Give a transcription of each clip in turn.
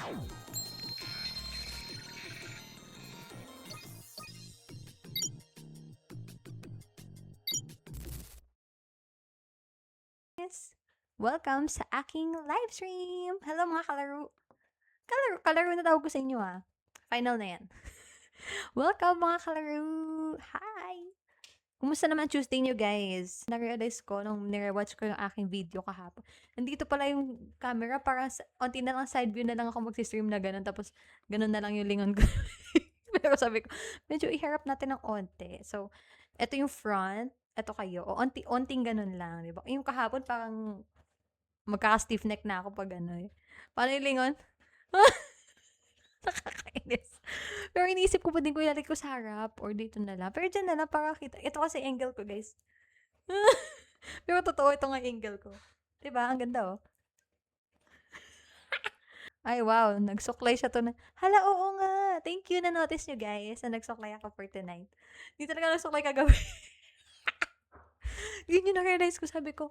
Yes. Welcome sa aking live stream! Hello mga kalaro! Kalaro na tawag ko sa inyo Final na yan. Welcome mga kalaro! Hi! Kumusta naman Tuesday nyo guys? Na-realize ko nung nire-watch ko yung aking video kahapon. Nandito pala yung camera para onti na lang side view na lang ako mag-stream na ganun. Tapos ganun na lang yung lingon ko. Pero sabi ko, medyo iharap natin ng onte. So, eto yung front. Eto kayo. O, onting ganun lang. Diba? Yung kahapon parang magkaka-stiff neck na ako pag ano eh. Paano yung lingon? Nakakainis. Pero iniisip ko pa din kung ilalagay ko sa harap or dito na lang. Pero dyan na lang para kita. Ito kasi angle ko, guys. Pero totoo ito nga angle ko. Diba? Ang ganda, oh. Ay, wow. Nagsuklay siya to na. Hala, oo nga. Thank you na notice nyo, guys, na nagsuklay ako for tonight. Hindi talaga nagsuklay kagabi. Yun yung na-realize ko. Sabi ko,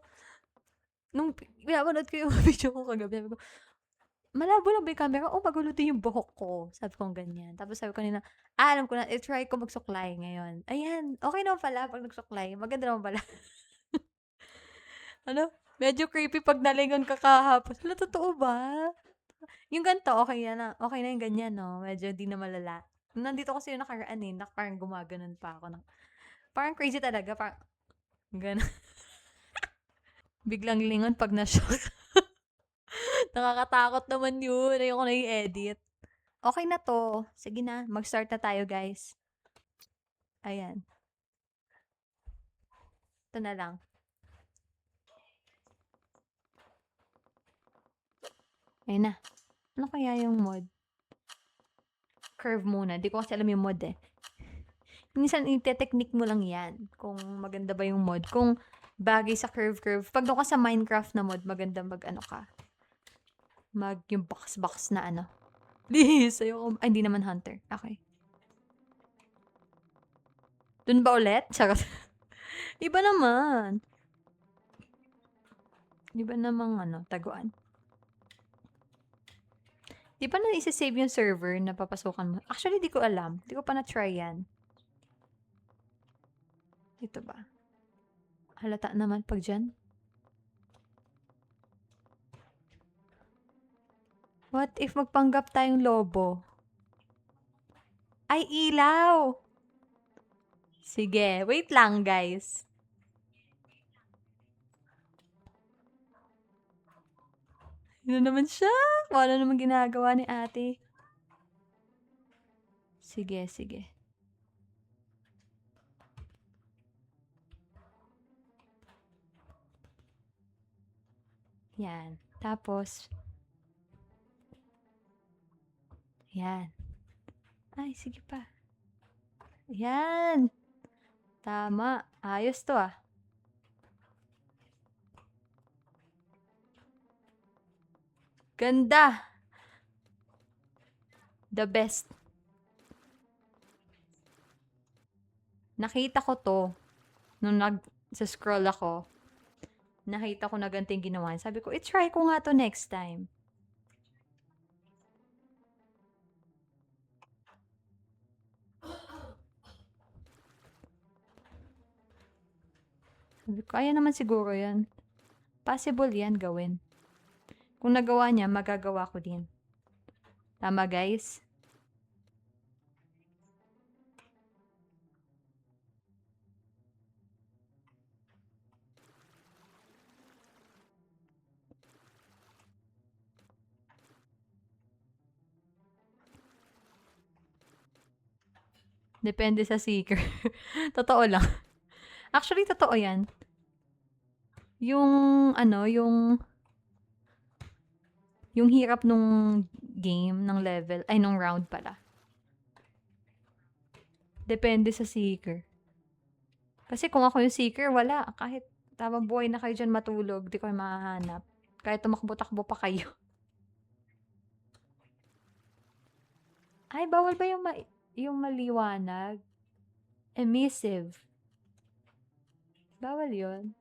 nung pinapanood ko yung video ko kagabi, sabi ko, malabo lang ba yung camera? Oh, magulo din yung buhok ko. Sabi ko ganyan. Tapos sabi ko nila, alam ko na, i-try ko magsuklay ngayon. Ayan, okay naman pala pag nagsuklay. Maganda naman pala. Ano? Medyo creepy pag nalingon ka kahapon. Hala, totoo ba? Yung ganito, okay na. Okay na yung ganyan, no? Medyo di na malala. Nandito kasi yung nakaraan parang gumaganon pa ako. Parang crazy talaga. Parang, gano'n. Biglang lingon pag na-shock. Nakakatakot naman yun. Ayoko na i-edit. Okay na 'to. Sige na, mag-start na tayo, guys. Ayan, ito na lang. Ayan na. Ano kaya yung mod? Curve muna. Di ko kasi alam yung mod eh. Minsan, ite-technique mo lang yan. Kung maganda ba yung mod. Kung bagay sa curve. Pag doon ka sa Minecraft na mod, maganda mag-ano ka. Yung box na ano. Please, ayoko. Ay, hindi naman hunter. Okay. Dun ba ulit? Charot. Iba naman. Iba namang taguan. Di ba na isa-save yung server na papasukan mo? Actually, di ko alam. Di ko pa na-try yan. Ito ba? Halata naman pag dyan. What if magpanggap tayong lobo? Ay, ilaw! Sige, wait lang guys. Ano naman siya? Wala naman ginagawa ni ate. Sige, sige. Yan. Tapos, yan. Ay, sige pa. Yan. Tama. Ayos to Ganda. The best. Nakita ko to nung nag-scroll ako. Nakita ko na ganito yung ginawa. Sabi ko, i-try ko nga to next time. Sabi ko, kaya naman siguro yan. Possible yan gawin. Kung nagawa niya, magagawa ko din. Tama, guys? Depende sa seeker. Totoo lang. Actually, totoo yan. Yung hirap nung game, ng level, ay, nung round pala. Depende sa seeker. Kasi kung ako yung seeker, wala. Kahit tamang buhay na kayo dyan matulog, di ko mahahanap. Kahit tumakbo-takbo pa kayo. Ay, bawal ba yung maliwanag? Emissive. Bawal yun.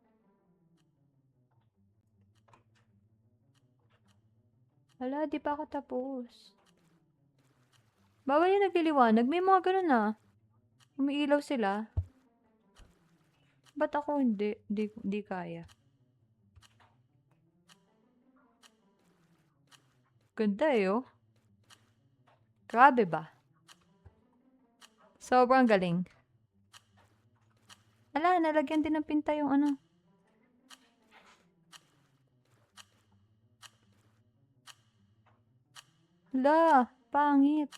Hala, di pa ako tapos. Bawal yung nagliliwanag. May mga ganun ah. Umiilaw sila. Ba't ako hindi? Di kaya. Ganda eh oh. Grabe ba? Sobrang galing. Ala, nalagyan din ng pinta yung ano. Ala, pangit.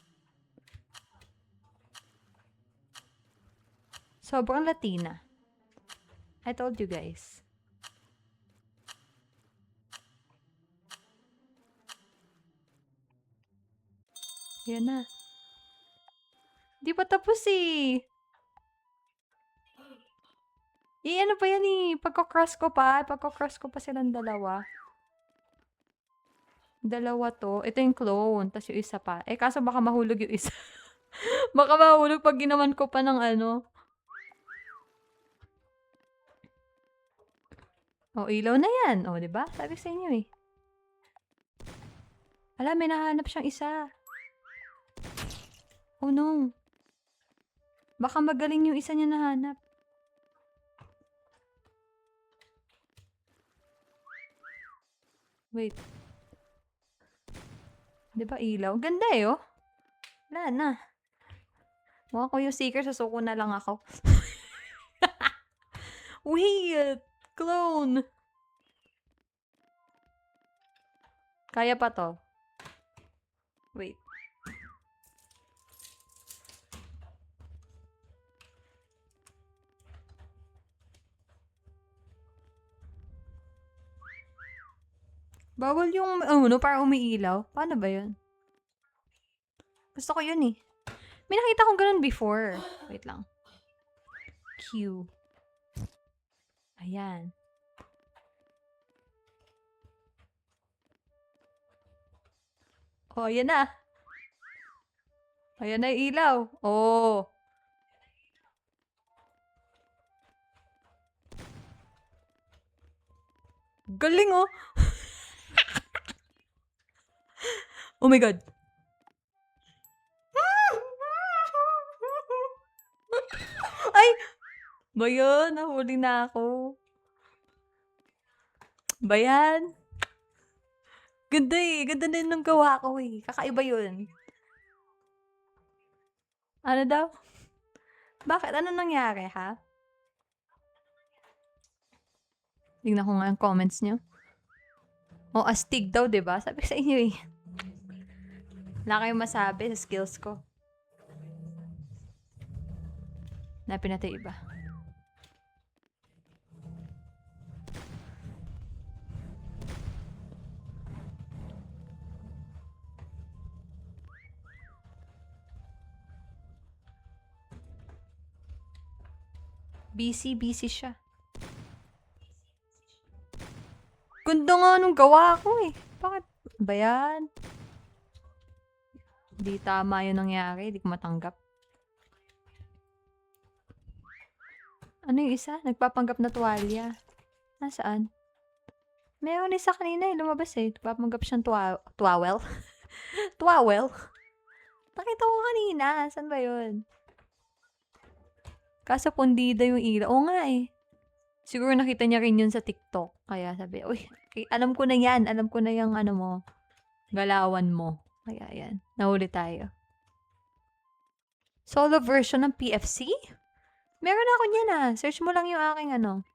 Sobrang Latina. I told you guys. Yan na. Di pa tapos eh. Ano pa yan eh. Pagka-cross ko pa silang dalawa. Dalawa to. Ito yung clone. Tapos yung isa pa. Kaso baka mahulog yung isa. Baka mahulog pag ginawan ko pa ng ano. Ilaw na yan. Diba? Sabi sa inyo eh. Ala, may nahanap siyang isa. Oh no. Baka magaling yung isa niya nahanap. Wait. Diba ilaw? Ganda eh oh. Wala na. Mukha ko yung seeker, susuko na lang ako. Wait! Clone! Kaya pa to. Wait. Bawal yung, parang umiilaw. Paano ba yun? Gusto ko yun eh. May nakita kong ganun before. Wait lang. Q. Ayan. Ayan na. Ayan na yung ilaw. Galing oh. Oh my God. Ay! Bayan, nahuli na ako. Bayan. Ganda eh. Ganda din nung gawa ko eh. Kakaiba yun. Ano daw? Bakit? Ano nangyari ha? Tingnan ko nga ang comments nyo. Astig daw, diba? Sabi sa inyo eh. Wala kayong masabi sa skills ko. Napin natin iba. Busy siya. Ganda nga nung gawa ko eh. Bakit ba yan? Di tama yung nangyari. Di ko matanggap. Ano yung isa? Nagpapanggap na tuwalya. Nasaan? Meron isa kanina eh. Lumabas eh. Nagpapanggap siyang tuwawel. Tuwawel? Nakita ko kanina. Saan ba yun? Kaso pundida yung ilaw. Oo nga eh. Siguro nakita niya rin yun sa TikTok. Kaya sabi, uy, alam ko na yan. Alam ko na yung ano mo. Galawan mo. Kaya yan. Nahuli tayo. Solo version ng PFC? Meron ako niyan ah. Search mo lang yung aking ano.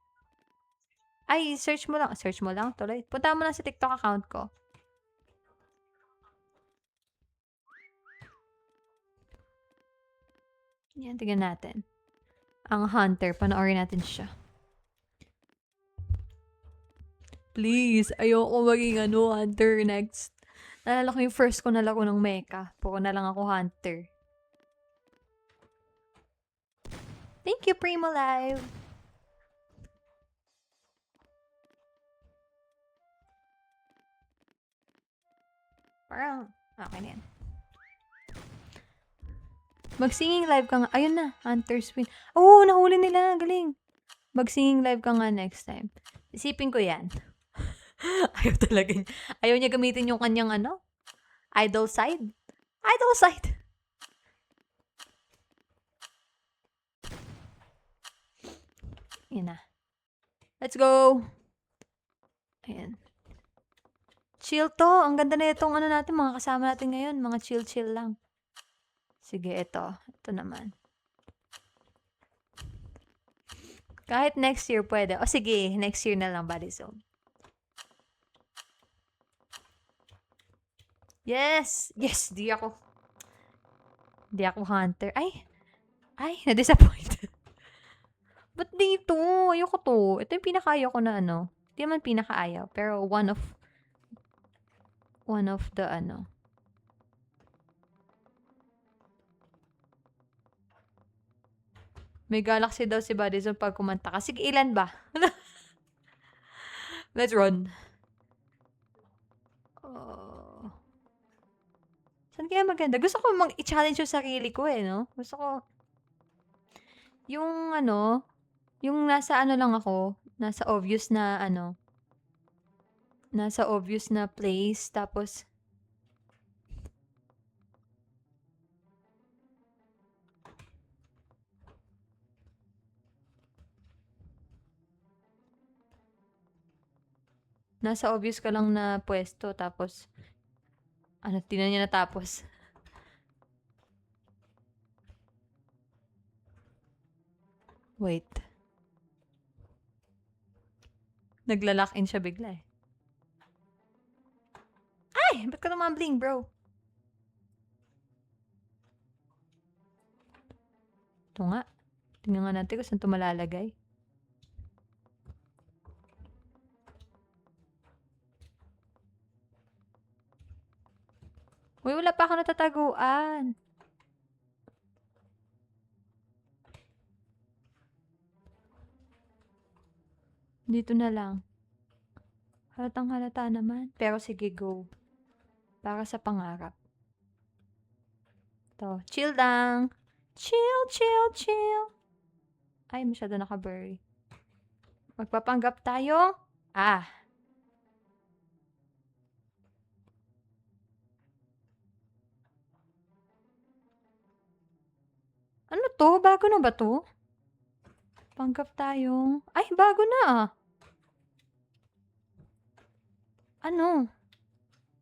Ay, search mo lang. Search mo lang tuloy. Punta mo lang sa TikTok account ko. Yan, tingnan natin. Ang Hunter. Panoorin natin siya. Please, ayoko maging Hunter next. Nalala ko yung first ko na laro ng mecha. Puro na lang ako Hunter. Thank you, Primo Live! Parang, okay na yan. Mag-singing live ka nga. Ayun na, Hunter's Win. Oh, nahuli nila. Galing. Mag-singing live ka nga next time. Isipin ko yan. Ayaw talaga niya. Ayaw niya gamitin yung kanyang idol side. Idol side. Yan na. Let's go. Ayan. Chill to. Ang ganda na itong natin, mga kasama natin ngayon. Mga chill-chill lang. Sige, ito. Ito naman. Kahit next year pwede. O sige, next year na lang, Body Zone. Yes! Yes! Di ako hunter. Ay! Na-disappoint. Ba't dito? Ayoko to. Ito yung pinakaayaw ko na Hindi naman pinakaayaw. Pero one of the May galaxy daw si Body Zone pag kumanta ka. Sige, ilan ba? Let's run. Saan kaya maganda? Gusto ko i-challenge yung sarili ko no? Gusto ko, yung yung nasa lang ako, nasa obvious na nasa obvious na place, tapos, nasa obvious ka lang na pwesto, tapos, tinan niya natapos. Wait. Nagla-lock in siya bigla eh. Ay! Ba't ka tumambling, bro? Ito nga. Tingnan nga natin kung saan ito malalagay. Uy, wala pa ako natataguan. Dito na lang. Halatang halata naman. Pero sige, go. Para sa pangarap. To. Chill lang. Chill, chill, chill. Ay, masyado naka-blurry. Magpapanggap tayo. Ano to? Bago na ba to? Panggap tayo. Ay, bago na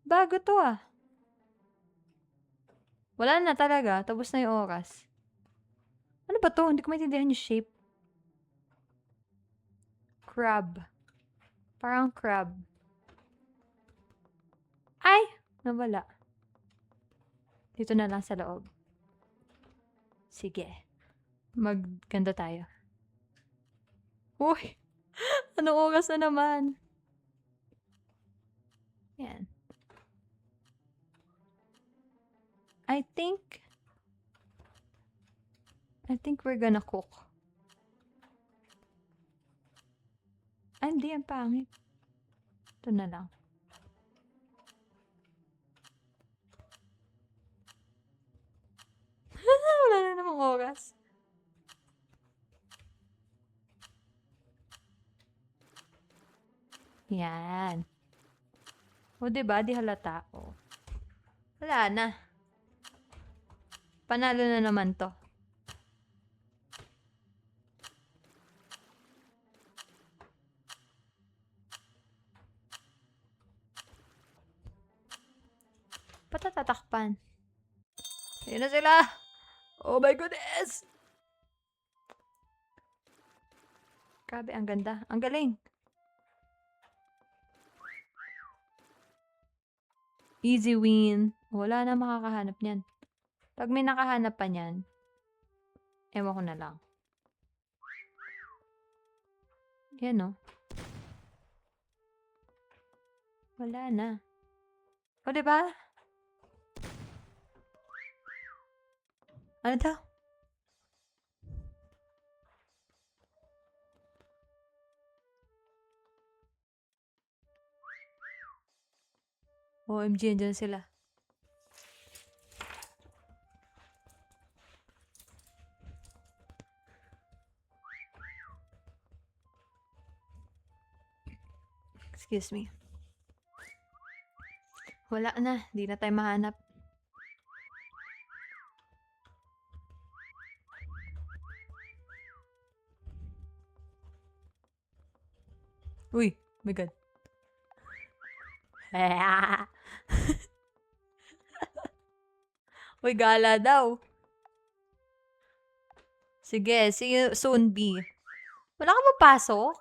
Bago to Wala na talaga. Tapos na yung oras. Ano ba to? Hindi ko maintindihan yung shape. Crab. Parang crab. Ay! Nawala. Dito na lang sa loob. Sige. Magganda tayo. Uy! Anong oras na naman? Yan. I think we're gonna cook. Ay, hindi. Ang pangit. Ito na lang. Wala na namang oras. Yan. O, diba? Di halata. Wala na. Panalo na naman to. Patatatakpan. Ayun na sila. Oh my goodness! Grabe, ang ganda. Ang galing. Easy win. Wala na makakahanap niyan. Pag may nakahanap pa niyan, ewan ko na lang. Yan Wala na. O, diba? Ano daw? OMG, andyan sila. Excuse me. Wala na, di na tayo mahanap. Uy, my God. Uy, gala daw. Sige, see you soon, B. Wala ka papasok?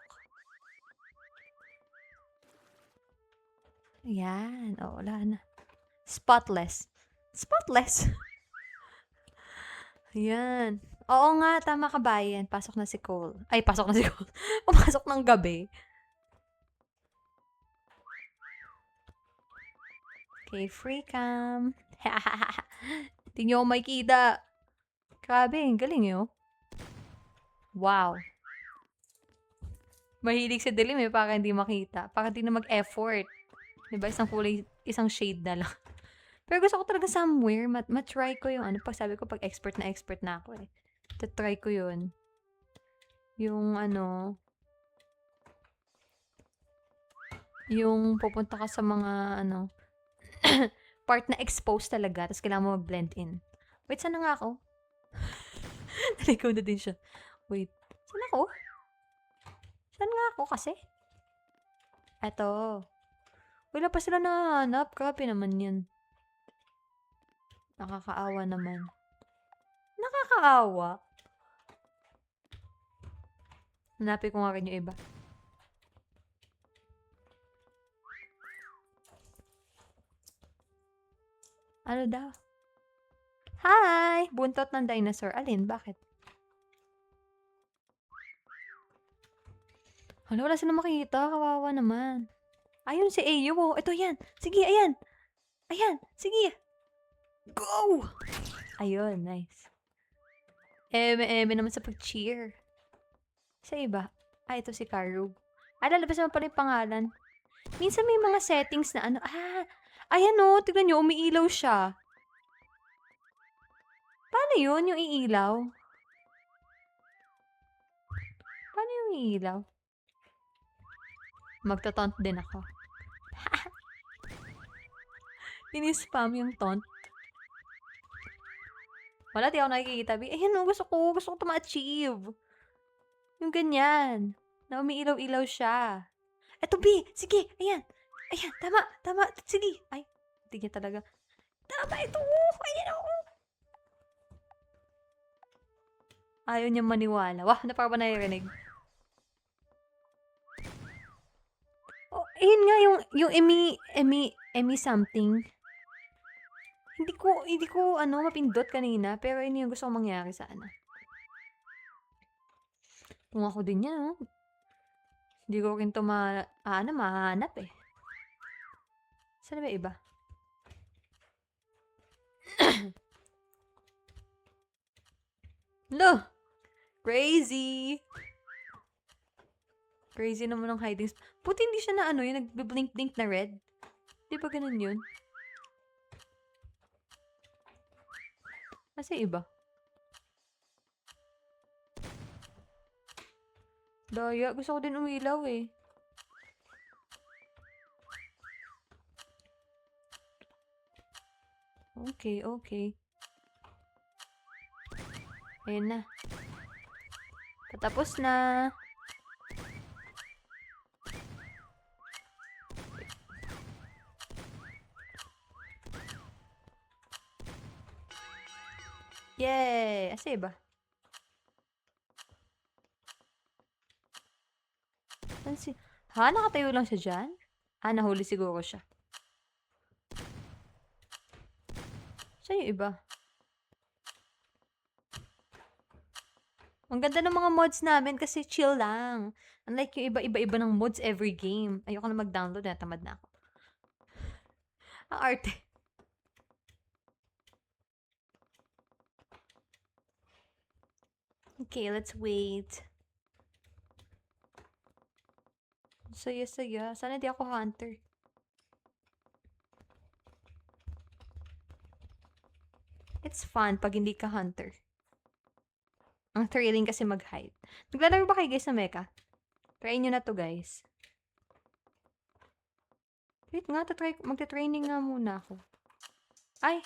Ayan. Oh, wala na. Spotless. Spotless. Ayan. Oo nga, tama ka bayan. Pasok na si Cole. Ay, pasok na si Cole. Pumasok ng gabi. Okay, free cam. Hindi niyo ako makikita. Grabe, ang galing yun. Wow. Mahilig sa dilim eh, para hindi makita. Para hindi na mag-effort. Diba, isang kulay, isang shade na lang. Pero gusto ko talaga somewhere, matry ko yung ano, pag sabi ko, pag expert na ako eh. Try ko yun. Yung ano, yung pupunta ka sa mga ano, part na exposed talaga, tapos kailangan mo mag-blend in. Wait, saan na nga ako? Naligaw na din siya. Wait, saan ako? Saan nga ako kasi? Eto. Wala pa sila nahanap. Grabe naman yan. Nakakaawa naman. Nakakaawa. Hanapin ko nga rin yung iba. Ano daw? Hi! Buntot ng dinosaur. Alin? Bakit? Wala sila makita. Kawawa naman. Ayun si Ayo. Oh. Ito yan. Sige, ayan. Ayan. Sige. Go! Ayun, nice. Eme naman sa pag-cheer. Sa iba. Ito si Karu. Lalabas naman pala yung pangalan. Minsan may mga settings na ano. Ayan o. Tignan nyo, umiilaw siya. Paano yun, yung iilaw? Paano yung iilaw? Magta-taunt din ako. Ini-spam yung taunt. Wala, di ako nakikita. Ayan o, gusto ko ito ma-achieve. Yung ganyan. Na umiilaw-ilaw siya. Eto, B! Sige, ayan. Ayan, tama. Sige. Ay, hindi niya talaga. Tama ito! Ayan o! Ayaw niya maniwala. Wah, na parang ba naririnig? Oh, ayun nga, yung Emi something. Hindi ko, mapindot kanina, pero yun yung gusto kong mangyari sana. Kung ako din yan, Hindi ko rin to mahanap eh. Saan ba iba? No! Crazy! Crazy naman ang hiding. Buti hindi siya na yung nagbe-blink-blink na red. Di ba ganun yun? Kasi iba. Daya, gusto ko din umilaw eh. Okay. Ayan na. Patapos na. Yay! Asa iba? Nakatayo lang siya dyan? Nahuli siguro siya. Saan yung iba? Ang ganda ng mga mods namin kasi chill lang. Unlike yung iba-iba ng mods every game. Ayoko na mag-download, natamad na ako. Ang arte. Okay, let's wait. Saya. Sana di ako hunter. It's fun pag hindi ka hunter. Ang thrilling kasi mag-hide. Naglalaro ba kayo guys sa mecha? Try nyo na to guys. Wait nga, magte-training nga muna ako. Ay!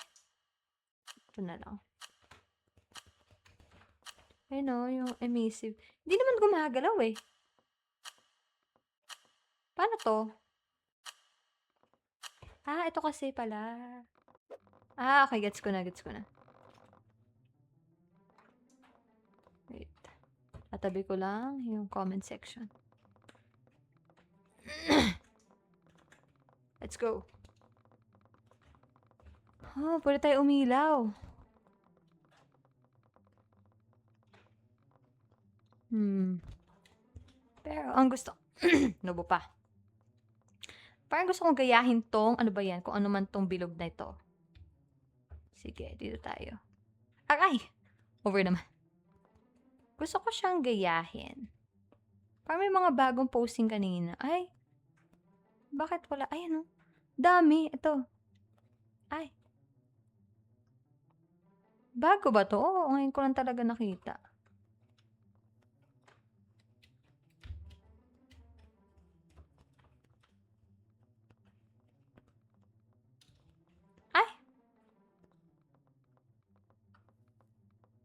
Ito na lang. Ayun o, yung emissive. Hindi naman gumagalaw eh. Paano to? Ah, ito kasi pala. Ah, okay. Gets ko na. Wait. Tatabi ko lang yung comment section. Let's go. Oh, pwede tayo umilaw. Pero, ang gusto... Nubo pa. Parang gusto kong gayahin tong... Ano ba yan? Kung ano man tong bilog na ito. Sige, dito tayo. Aray! Over naman. Gusto ko siyang gayahin. Parang may mga bagong posting kanina. Ay! Bakit wala? Ay, ano? Dami. Ito. Ay. Bago ba to? Oo, ngayon ko lang talaga nakita. Ay!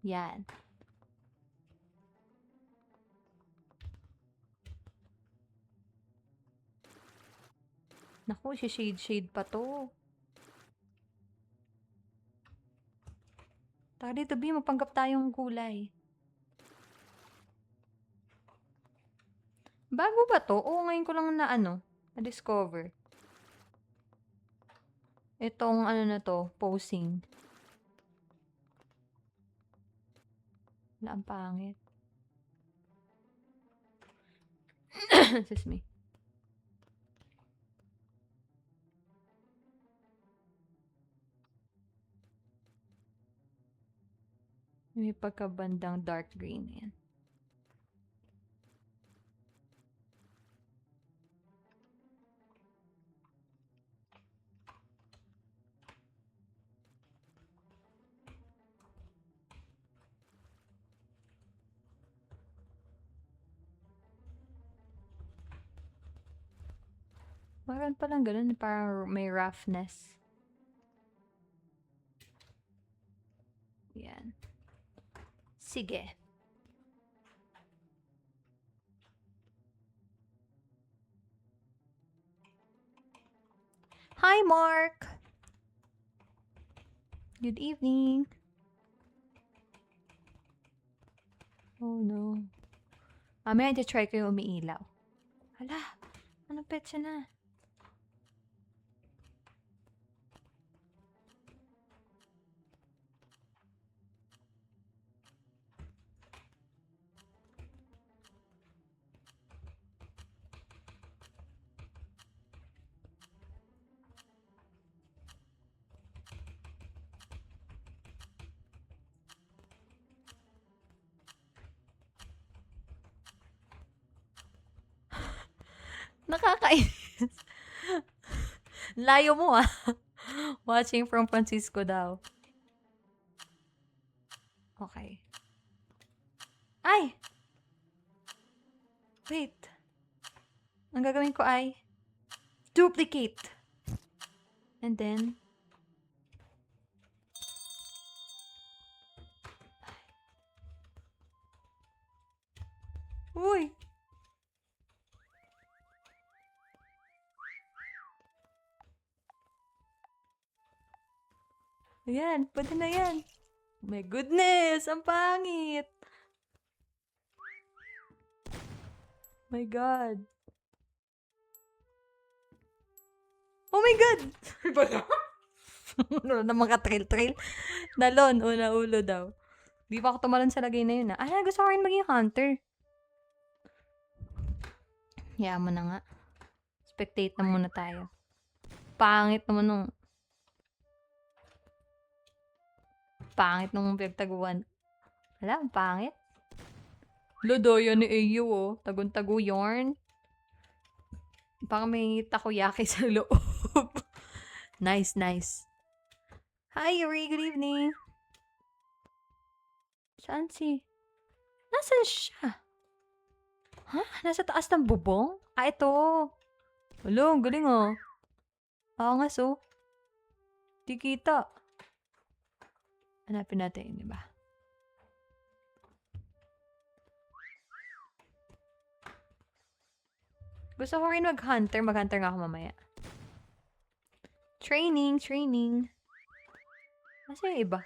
Yan. Naku, shade pa to. Tara dito, B. Magpanggap tayong gulay. Bago ba to? Oo, ngayon ko lang na-discover. Itong ano na to, posing. Wala, ang pangit. Excuse me. May pagkabandang dark green yan. Meron palang ganun, parang may roughness. Yan. Sige. Hi, Mark! Good evening. Oh, no. Mamaya, try ko yung umiilaw. Hala, anong petsa na? Nakakainis. Layo mo ah. Watching from Francisco daw. Okay. Ay! Wait. Ang gagawin ko ay duplicate. And then uy! Ayan, pwede na yan. My goodness, ang pangit. My God. Oh my God! Iba na? Ano naman ka-trail-trail? Nalon, una ulo daw. Di pa ako tumalon sa lagay na yun ah. Ay, gusto ko rin maging hunter. Yaman na nga. Spectate na muna tayo. Pangit naman nung... Pangit nung pinagtaguan. Wala, ang pangit. Lodoyo ni Eyo oh. Tagun-tago yarn. Parang may takoyaki sa loob. Nice, nice. Hi, Yuri. Good evening. Saan si... Nasaan siya? Ha? Nasa taas ng bubong? Ah, ito. Wala, ang galing oh. Angas oh. Di kita. Hanapin natin, di ba? Gusto ko rin mag-hunter. Mag-hunter nga ako mamaya. Training. Nasa yung iba?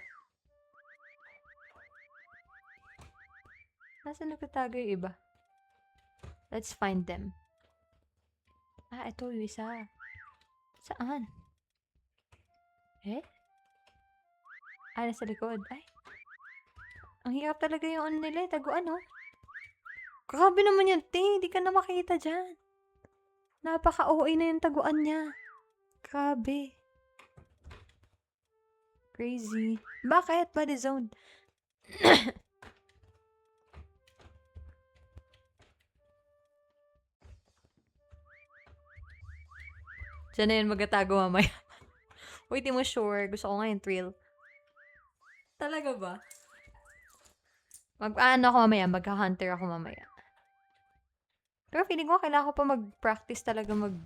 Nasa nagtatago yung iba? Let's find them. Ah, ito yung isa. Saan? Ah, nasa likod. Ay. Ang hirap talaga yung ano nila. Taguan, oh. Grabe naman yan, ting. Hindi ka na makita dyan. Napaka-OA na yung taguan niya. Grabe. Crazy. Bakit? Body zone. Diyan na yun magtatago mamaya. Wait, di mo sure. Gusto ko ngayon thrill. Talaga ba? Mag-ano ako mamaya. Mag-hunter ako mamaya. Pero feeling ko kailangan ko pa mag-practice talaga mag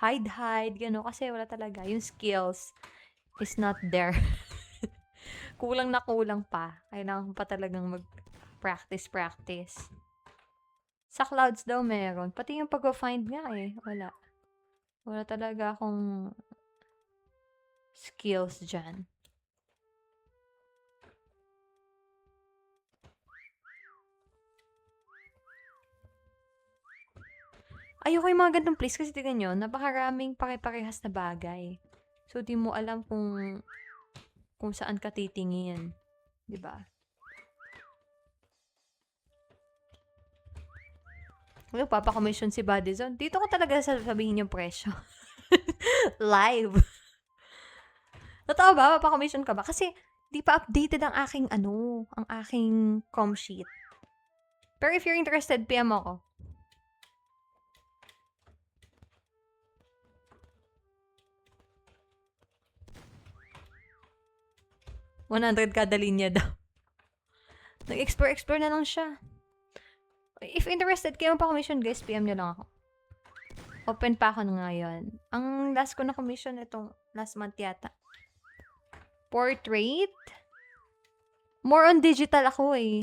hide, gano'n. Kasi wala talaga. Yung skills is not there. Kulang na kulang pa. Kailangan ko pa talagang mag-practice. Sa clouds daw meron. Pati yung pag-find nga eh. Wala. Wala talaga akong skills dyan. Ayoko yung mga gantong place kasi tignan nyo, napakaraming pare-parehas na bagay. So, di mo alam kung saan ka titingin. Diba? Ano, papakomission si Bodyzone. Dito ko talaga sasabihin yung presyo. Live. Totoo ba? Papakomission ka ba? Kasi, di pa updated ang aking ang aking com sheet. Pero if you're interested, PM ako. $100 kada linya daw. Nag-explore na lang siya. If interested kayo pa commission, guys, PM nyo lang ako. Open pa ako ngayon. Ang last ko na commission itong last month yata. Portrait? More on digital ako eh.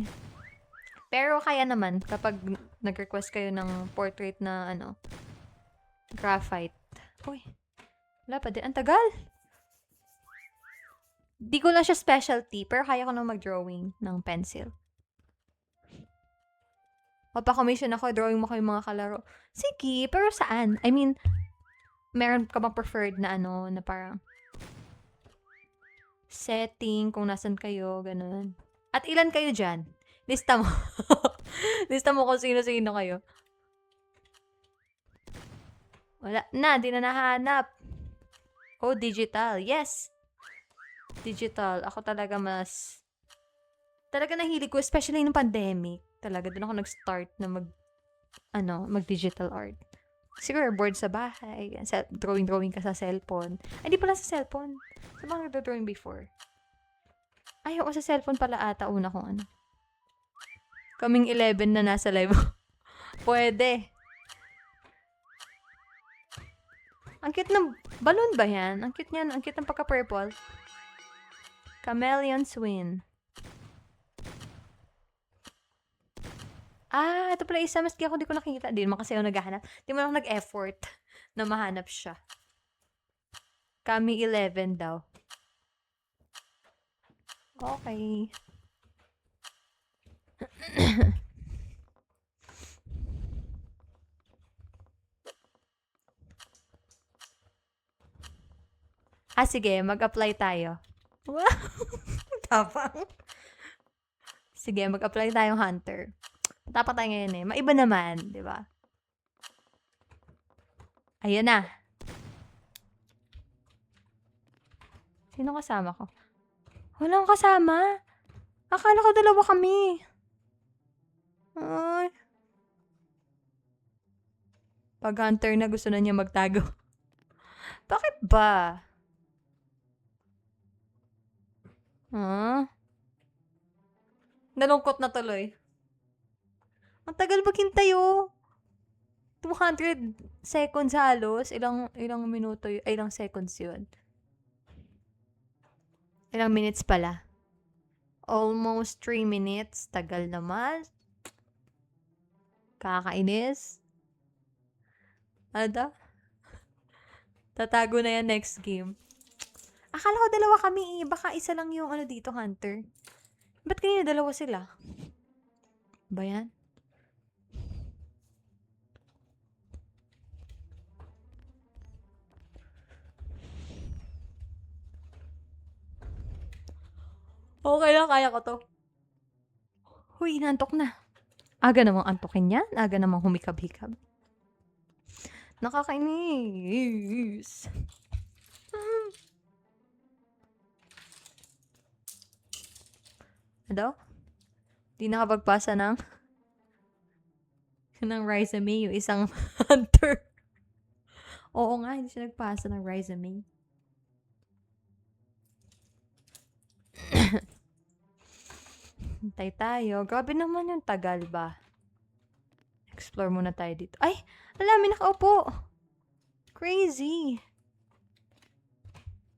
Pero kaya naman kapag nag-request kayo ng portrait na graphite. Uy, wala pa din. Ang tagal! Di ko lang siya specialty, pero kaya ko na mag-drawing ng pencil. Papa-commission ako, drawing mo kayo mga kalaro. Sige, pero saan? I mean, meron ka bang preferred na na parang setting, kung nasan kayo, ganun. At ilan kayo dyan? Lista mo. Lista mo kung sino-sino kayo. Wala na, di na nahanap. Oh, digital. Yes. Digital. Ako talaga talaga nahilig ko, especially nung pandemic. Talaga, doon ako nag-start na mag-digital art. Siguro, bored sa bahay. Drawing ka sa cellphone. Ay, di pala sa cellphone. Sa mga nagdo-drawing before. Ay, ako sa cellphone pala ata una kong Kaming 11 na nasa live. Pwede. Ang cute ng balloon ba yan? Ang cute niyan. Ang cute ng pagka-purple. Chameleon Swin. Ah, ito pala isa. Maski ako di ko nakikita. Di naman kasi ako naghahanap. Di mo lang nag-effort na mahanap siya. Kami 11 daw. Okay. Sige. Mag-apply tayo. Wow! Tapang. Sige, mag-apply tayong hunter. Dapat tayo ngayon eh. Maiba naman, di ba? Ayun na. Sino kasama ko? Walang kasama. Akala ko dalawa kami. Ay. Pag hunter na gusto na niya magtago. Bakit ba? Nalungkot na tuloy. Ang tagal maghintay oh. 200 seconds halos. Ilang minuto ay ilang seconds yun. Ilang minutes pala. Almost 3 minutes. Tagal naman. Kakainis. Ano daw? Tatago na yan next game. Akala ko dalawa kami eh. Baka isa lang yung ano dito, Hunter. Ba't kanina dalawa sila? Ba yan? Okay lang, kaya ko to. Huy, inantok na. Aga namang antokin yan. Aga namang humikab-hikab. Nakakainis. Ano? Di nakapagpasa ng resume yung isang hunter. Oo nga, hindi siya nagpasa ng resume. Hintay tayo. Grabe naman yung tagal ba? Explore muna tayo dito. Ay! Ala, may nakaupo! Crazy!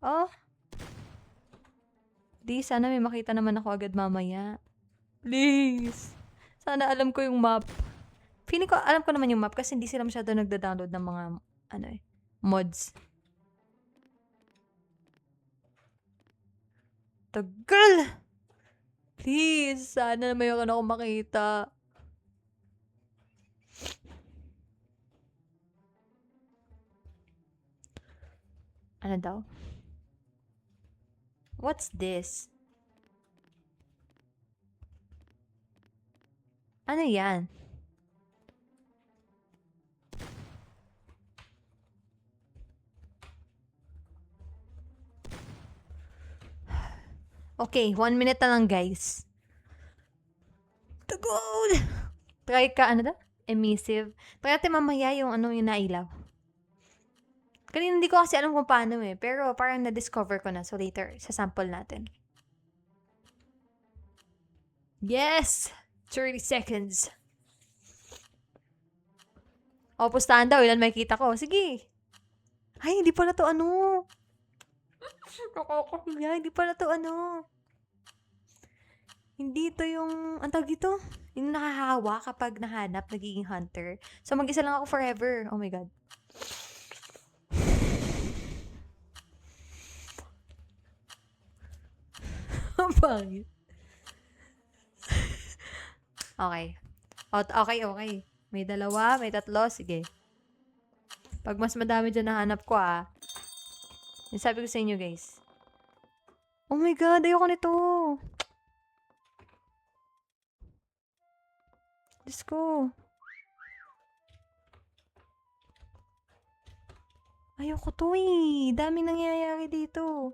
Oh! Di, sana may makita naman ako agad mamaya. Please! Sana alam ko yung map. Feeling ko, alam ko naman yung map kasi hindi sila masyado nagda-download ng mga, mods. Tagal! Please! Sana mayroon ako makita. Ano daw? What's this? Ano yan? Okay, 1 minute na lang, guys. Tagal! Try ka, ano daw? Emissive. Try natin mamaya yung yung nailaw. Kanina hindi ko kasi alam kung paano eh. Pero parang na-discover ko na. So later, sasample natin. Yes! 30 seconds. O, pustahan daw. Ilan makikita ko. Sige. Ay, hindi pala to Nakakahiya. Hindi pala to Hindi to yung, ang tawag dito? Yung nakahawa kapag nahanap, nagiging hunter. So, mag-isa lang ako forever. Oh my God. Pangit. Okay. Okay. May dalawa, may tatlo. Sige. Pag mas madami dyan nahanap ko yung sabi ko sa inyo, guys. Oh my God, ayoko nito. Diyos ko. Ayoko to eh. Daming nangyayari dito.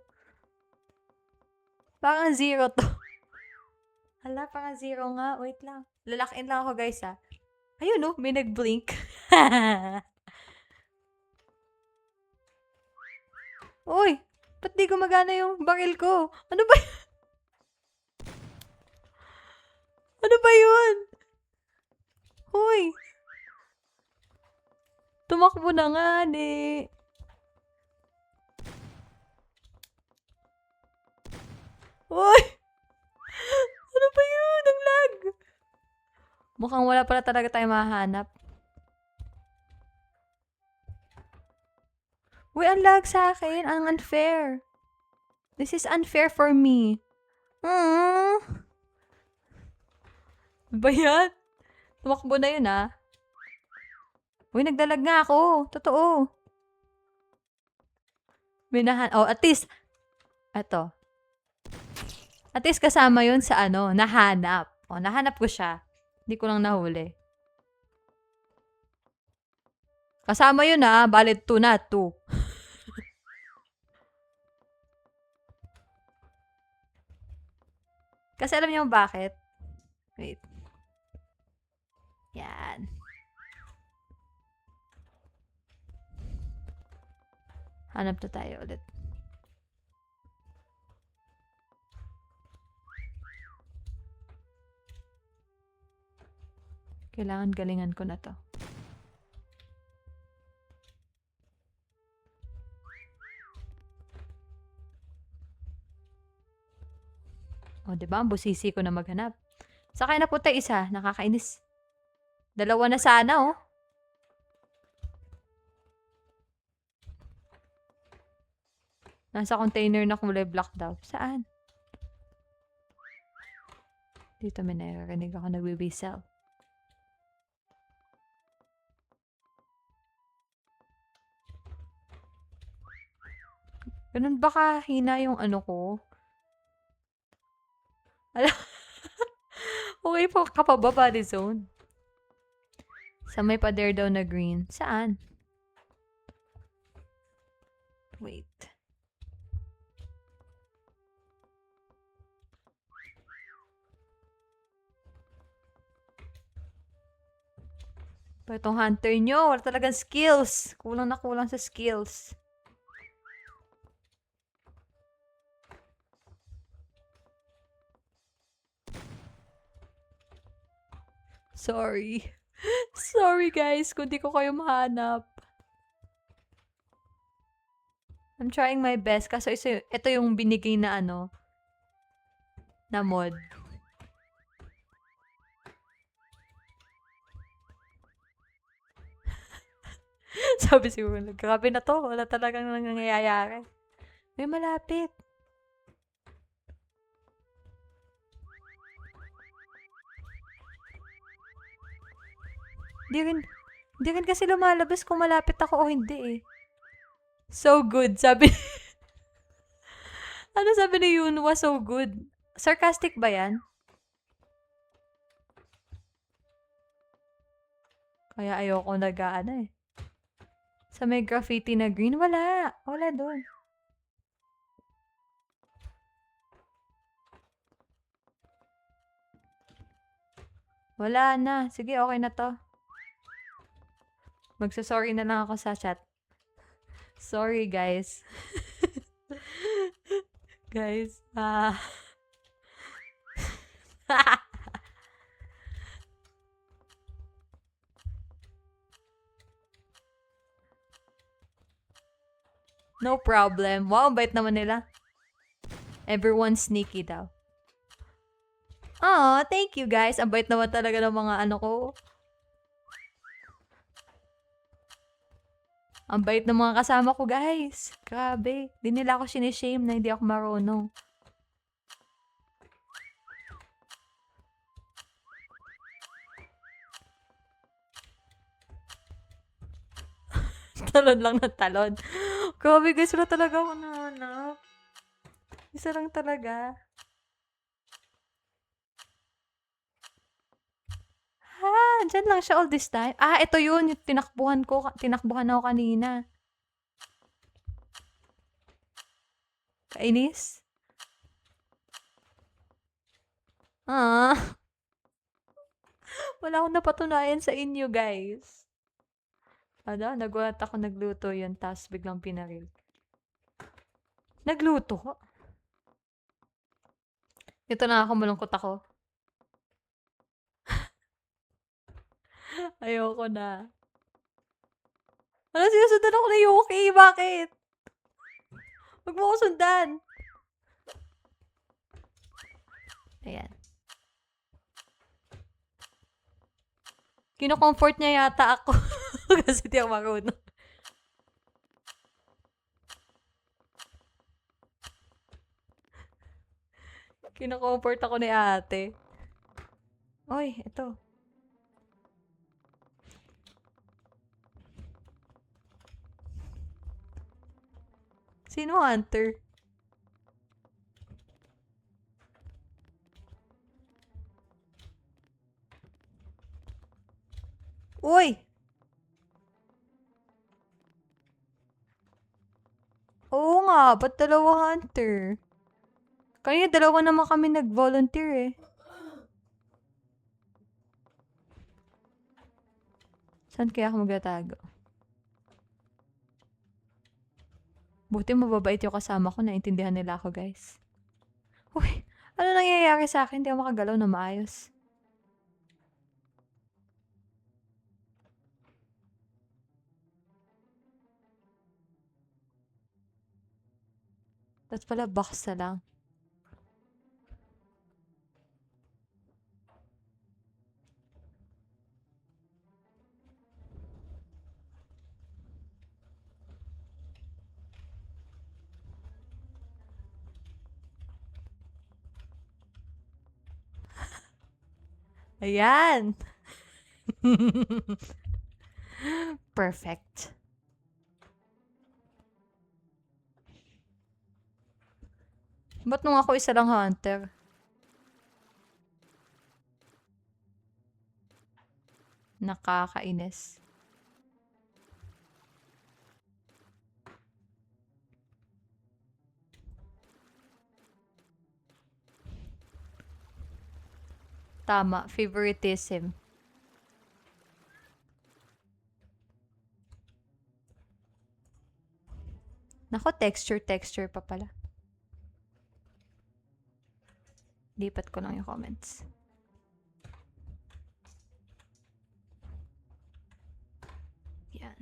Parang 0 to. Hala, parang 0 nga. Wait lang. Lalakin lang ako, guys, Ayun, no? May nag-blink. Uy! Ba't di gumagana yung baril ko? Ano ba yun? Ano ba yun? Uy! Tumakbo na nga, Uy! Ano ba yun? Ang lag! Mukhang wala pala talaga tayo mahanap. Uy, ang lag sa akin. Ang unfair. This is unfair for me. Ba yan? Tumakbo na yun, Uy, nagdalag nga ako. Totoo. at least, eto. At least kasama yun sa nahanap. Nahanap ko siya. Hindi ko lang nahuli. Kasama yun Valid 2 na, 2. Kasi alam niyo bakit? Wait. Yan. Hanap na tayo ulit. Kailangan galingan ko na to. O, di ba? Ang busisi ko na maghanap. Sa kaya napunta isa, nakakainis. Dalawa na sana, oh. Nasa container na kulay black daw. Saan? Dito may narinig ako nagbe-whistle. Ganun ba kahina yung ano ko? Ala, okay po kapababa ni zone. Sa may pader daw na green. Saan? Wait. Pa itong hunter nyo, wala talagang skills. Kulang na kulang sa skills. Sorry. Sorry guys, kung di ko kayo mahanap. I'm trying my best kasi ito yung binigay na ano, na mod. Sabi siguro, grabe na to, wala talagang nangyayari. May malapit. Di rin kasi lumalabas kung malapit ako o hindi eh. So good, sabi. Ano sabi ni Yunwa, so good? Sarcastic ba yan? Kaya ayoko nag-ano eh. Sa may graffiti na green, wala. Wala doon. Wala na. Sige, okay na to. Magsasorry na lang ako sa chat. Sorry, guys. Guys, no problem. Wow, bait naman nila. Everyone's sneaky daw. Oh, thank you guys. Ang bait naman talaga ng mga ano ko. Ang bait ng mga kasama ko, guys. Grabe. Di nila ako sinishame na hindi ako marunong. Talon lang ng talon. Grabe guys, wala talaga ako nahanap. Isa lang talaga. Dyan lang siya all this time. Ito yun. Yung tinakbuhan ko. Tinakbuhan ako kanina. Kainis? Wala akong napatunayan sa inyo, guys. Nagulat ako nagluto yun, tapos biglang pinaril. Nagluto? Ito na ako, malungkot ako. Ayoko na. Sinusundan ako na Yuki? Bakit? Huwag mo ko sundan. Ayan. Kino-comfort niya yata ako. Kasi di ako marunong. Kino-comfort ako ni ate. Oy, ito. Sino hunter? Uy! Oo nga, ba't dalawa hunter? Kanina dalawa naman kami nag-volunteer eh. Saan kaya ako magtatago? Buti mababait yung kasama ko, naintindihan nila ako guys. Uy, ano nangyayari sa akin? Hindi ako makagalaw na maayos. Tapos pala box na lang. Ayan. Perfect. Ba't nung ako isa lang hunter? Nakakainis. Tama, favoritism. Nako, texture pa pala. Lipat ko lang yung comments. Yan.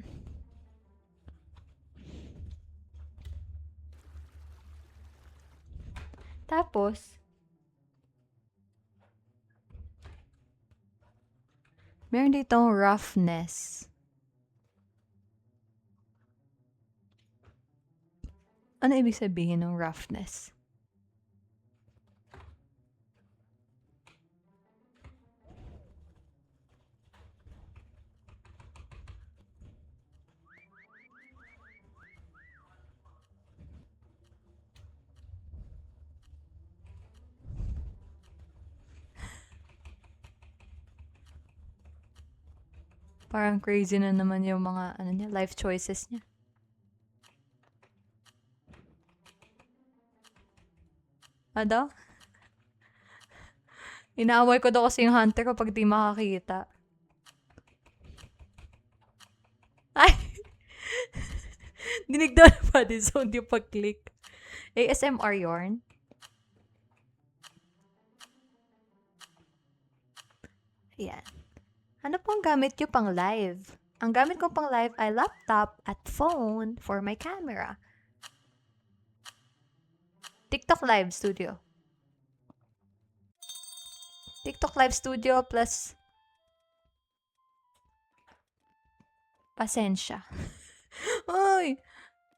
Tapos, meron ditong roughness. Ano ibig sabihin ng roughness? Parang crazy na naman yung mga ano niya, life choices niya. Ano? Inaaway ko daw kasi yung hunter kapag di makakita. Ay! Dinig daw na pa din sound yung pag-click. ASMR yarn. Ayan. Ano pong gamit nyo pang live? Ang gamit ko pang live ay laptop at phone for my camera. TikTok Live Studio. TikTok Live Studio plus pasensya. Ay!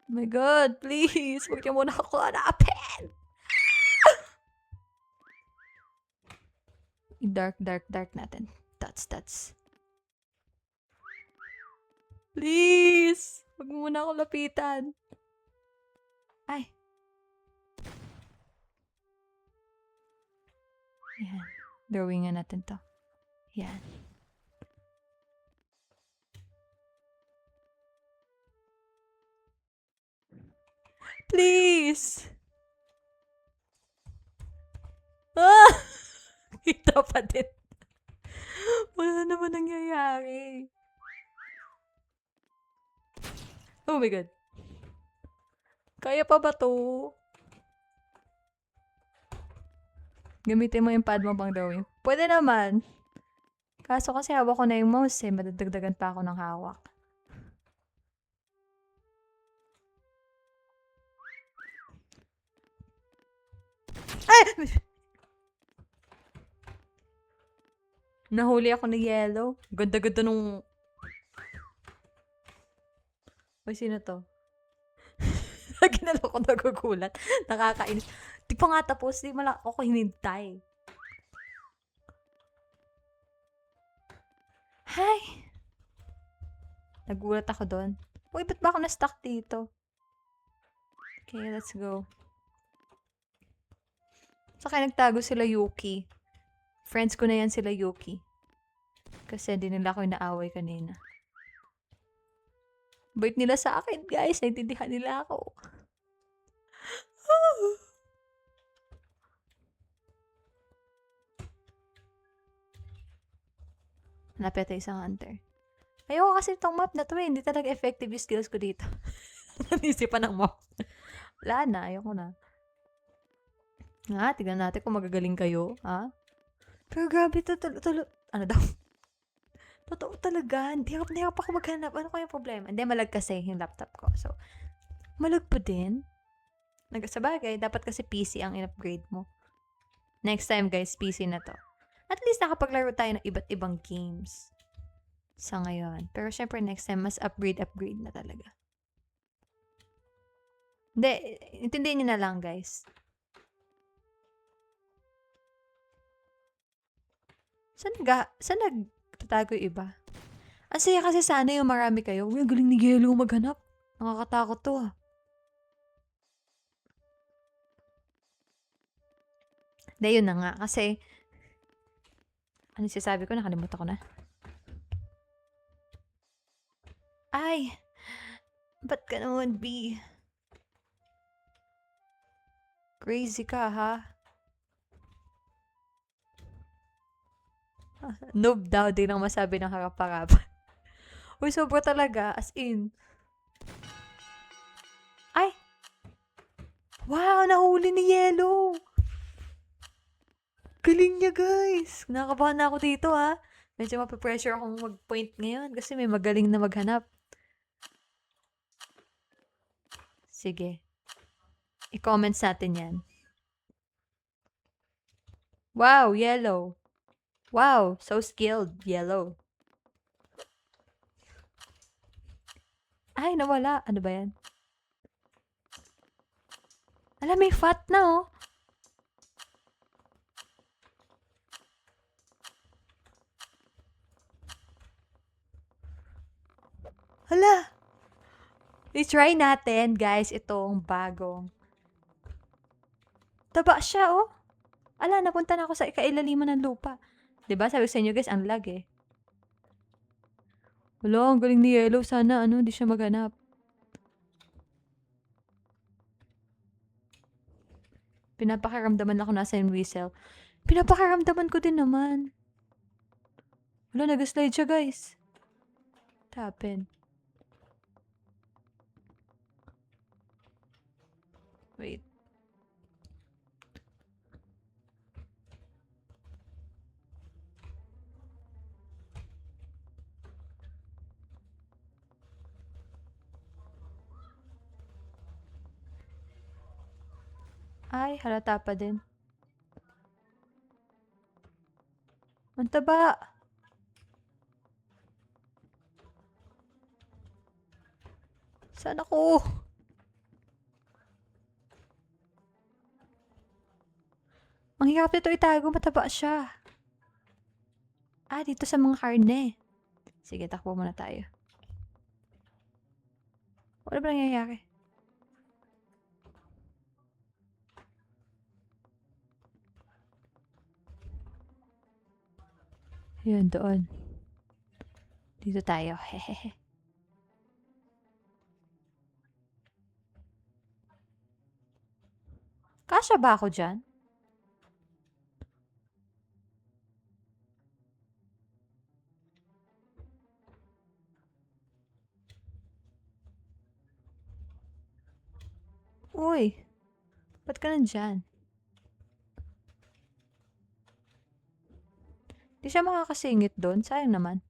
Oh my God, please. Huwag niyo muna ako hanapin. Dark natin. That's. Please! Huwag mo muna ako lapitan. Ay. Yan. Drawingan natin to. Yan. Please! Ah! Kita pa din. Wala naman nangyayari. Oh my God. Kaya pa ba to? Gamitin mo yung pad mo pang drawing. Pwede naman. Kaso kasi hawak ko na yung mouse eh. Madadagdagan pa ako ng hawak. Ay! Nahuli ako ng yellow. Ganda-ganda nung... Uy, sino to? Lagi na lang ako nagugulat. Nakakainis. Di pa nga tapos. Di mo lang ako hinintay. Hi! Nagulat ako doon. Uy, ba't ba ako na-stuck dito? Okay, let's go. Saka nagtago sila Yuki. Friends ko na yan sila Yuki. Kasi di nila ako inaaway kanina. Bait nila sa akin, guys. Naintindihan nila ako. Hanapin natin isang hunter. Ayoko kasi itong map na to eh. Hindi talaga effective yung skills ko dito. Nanisipan ng map. Wala na. Ayoko na. Nga, tignan natin kung magagaling kayo. Ha? Pero grabe to. Ano daw? Totoo talaga. Hindi ako maghanap. Ano kaya problema? Hindi, malag kasi yung laptop ko. So, malag pa din. Sabagay, dapat kasi PC ang in-upgrade mo. Next time, guys, PC na to. At least nakapaglaro tayo ng iba't ibang games. Sa ngayon. Pero syempre, next time, mas upgrade na talaga. Hindi, intindihin nyo na lang, guys. Saan nagtatago yung iba? Ang saya kasi sana yung marami kayo. Uy, ang galing ni Yellow maghanap. Nakakatakot to ah. Yun na nga. Kasi, ano sinasabi ko? Nakalimutan ko na. Ay! Ba't ka naman, B? Crazy ka, ha? Noob daw, di lang masabi ng harap-harapan. Uy, sobra talaga. As in. Ay! Wow! Nahuli ni Yellow! Galing niya, guys! Nakakabahan na ako dito, ha? Medyo mapapressure akong mag-point ngayon kasi may magaling na maghanap. Sige. I-comments natin yan. Wow! Yellow! Wow! So skilled. Yellow. Ay, nawala. Ano ba yan? Alam, may fat na, oh. Hala! I-try natin, guys, itong bagong. Taba siya, oh. Ala, napunta na ako sa ikailaliman ng lupa. Diba? Sabi ko sa inyo, guys, ang lag, eh. Wala, ang galing ni Yellow. Sana, di siya maghanap. Pinapakaramdaman ako nasa yung whistle. Pinapakaramdaman ko din naman. Wala, nag-slide siya, guys. Tapen. Wait. Ay, halata pa din. Ang taba. Saan ako? Ang hirap nito itago, mataba siya. Ah, dito sa mga karne. Sige, takbo muna tayo. Wala ba nangyayari? Yun, doon. Dito tayo. Hehehe. Kasya ba ako dyan? Uy, ba't ka nandyan? Di siya makakasingit doon. Sayang naman.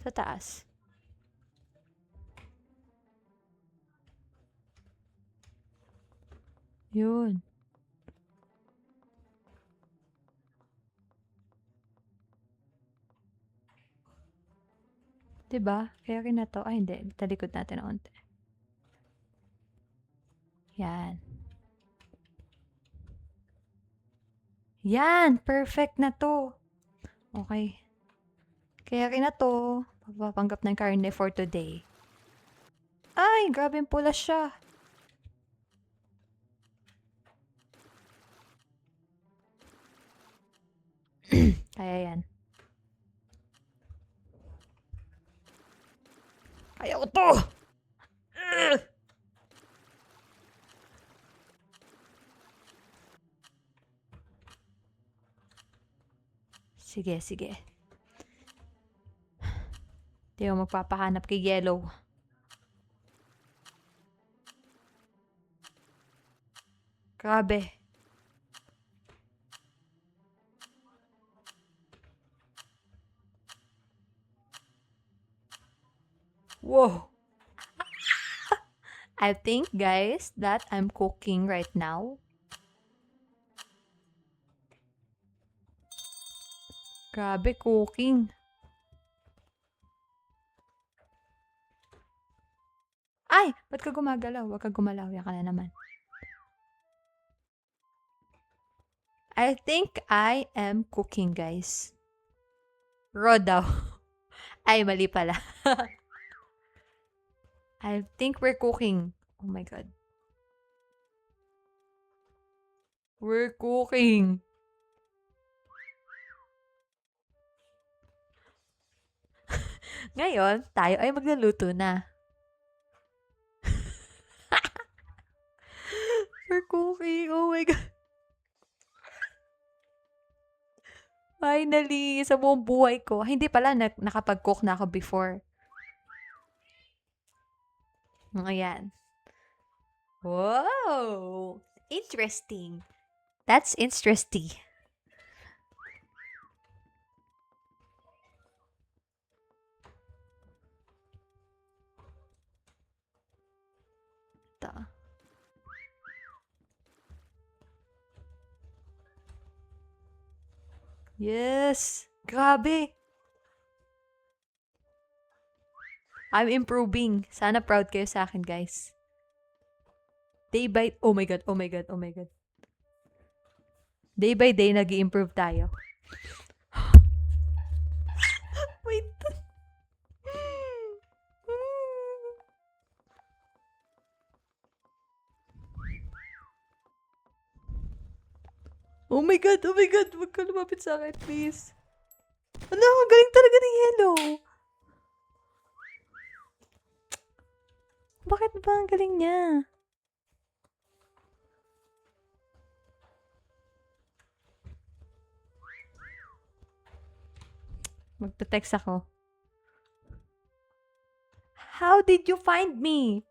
Sa taas. Yun. Diba? Kaya rin na to. Ay, hindi. Talikod natin na unti. Yan. Yan! Perfect na to. Okay. Kaya rin na to. Papapanggap ng karne for today. Ay, grabe pula siya. Kaya yan. Kaya ko to! Sige, sige. Di ako magpapahanap kay Yellow. Grabe. Whoa. I think, guys, that I'm cooking right now. Grabe, cooking. Ay! Ba't ka gumagalaw? Huwag ka gumalaw. Yan ka na naman. I think I am cooking, guys. Raw daw. Ay, mali pala. I think we're cooking. Oh my God. We're cooking. Ngayon, tayo ay magluluto na. We're cooking. Oh my God. Finally, sa buong buhay ko. Hindi pala, nakapag-cook na ako before. Ayan. Whoa! Interesting. That's interesting. Ito. Yes! Grabe! I'm improving. Sana proud kayo sa akin, guys. Day by... Oh my God, oh my God, oh my God. Day by day, nag-i-improve tayo. Wait. Oh my God, oh my God. Huwag ka lumapit sa akin, please. Ano, ang galing talaga ng yellow. Bakit ba ang galing niya? Magte-text ako. How did you find me?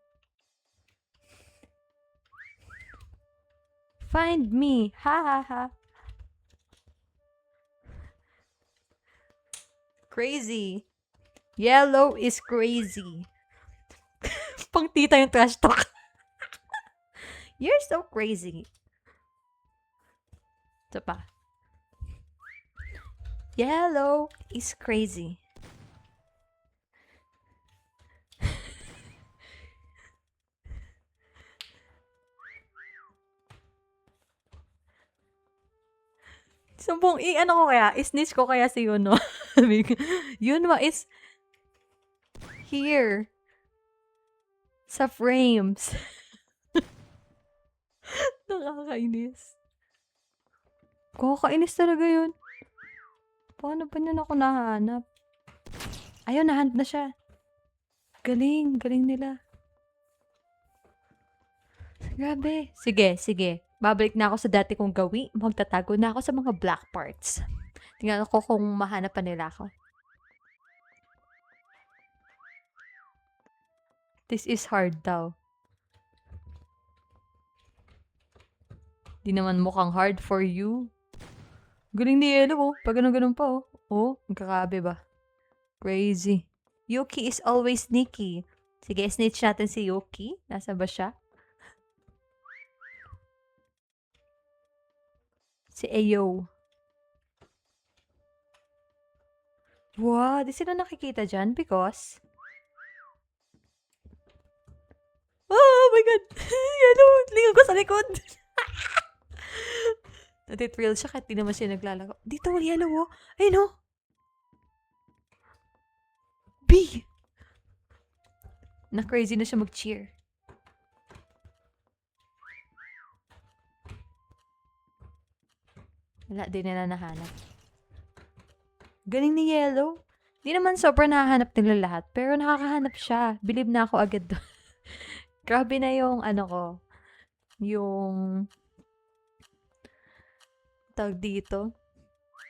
Find me. Ha ha ha. Crazy. Yellow is crazy. Pang tita yung trash talk. You're so crazy. Ito pa. Yellow is crazy. Sumbong, ano ko kaya? Isnitch ko kaya si Yunwa. Yunwa is here. Sa frames. Nakakainis. Kakainis talaga yun. Paano ba niya ako nahanap? Ayun, nahanap na siya. Galing, galing nila. Grabe. Sige, sige. Babalik na ako sa dati kong gawi. Magtatago na ako sa mga black parts. Tingnan ko kung mahanap pa nila ako. This is hard daw. Di naman mukhang hard for you. Galing ni Yellow, oh. Pag ganun-ganun pa, oh. Oh, magkakabe ba? Crazy. Yuki is always sneaky. Sige, snitch natin si Yuki. Nasa ba siya? Si Ayo. Wow, di sila nakikita dyan because... Oh my God! Yellow, lingon ko sa likod. Natitrill siya kahit di naman siya naglalaro. Dito, Yellow, oh. Ayun, oh. B! Na-crazy na siya mag-cheer. Wala, di nila nahanap. Galing ni Yellow. Di naman sobrang nahahanap nila lahat, pero nakakahanap siya. Believe na ako agad doon. Grabe na yung ano ko. Yung... tawag dito.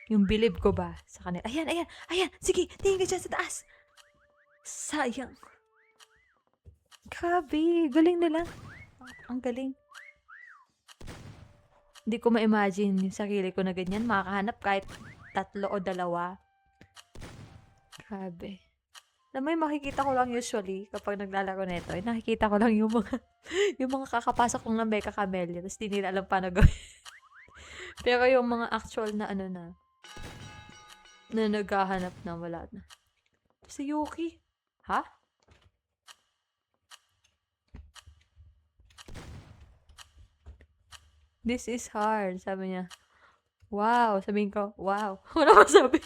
Yung believe ko ba sa kanila. Ayan, ayan, ayan. Sige, tingin ka dyan sa taas. Sayang. Grabe, galing nila. Ang galing. Hindi ko ma-imagine yung sarili ko na ganyan. Makakahanap kahit 3 o 2. Grabe. Alam mo yung makikita ko lang usually kapag naglalaro nito, nakikita ko lang yung mga yung mga kakapasok kong ng Mecha Camellia tapos di nila alam paano gawin. Pero yung mga actual na ano na naghahanap na wala na. Si Yuki. Ha? This is hard. Sabi niya, wow. Sabihin ko, wow. Wala ko sabi.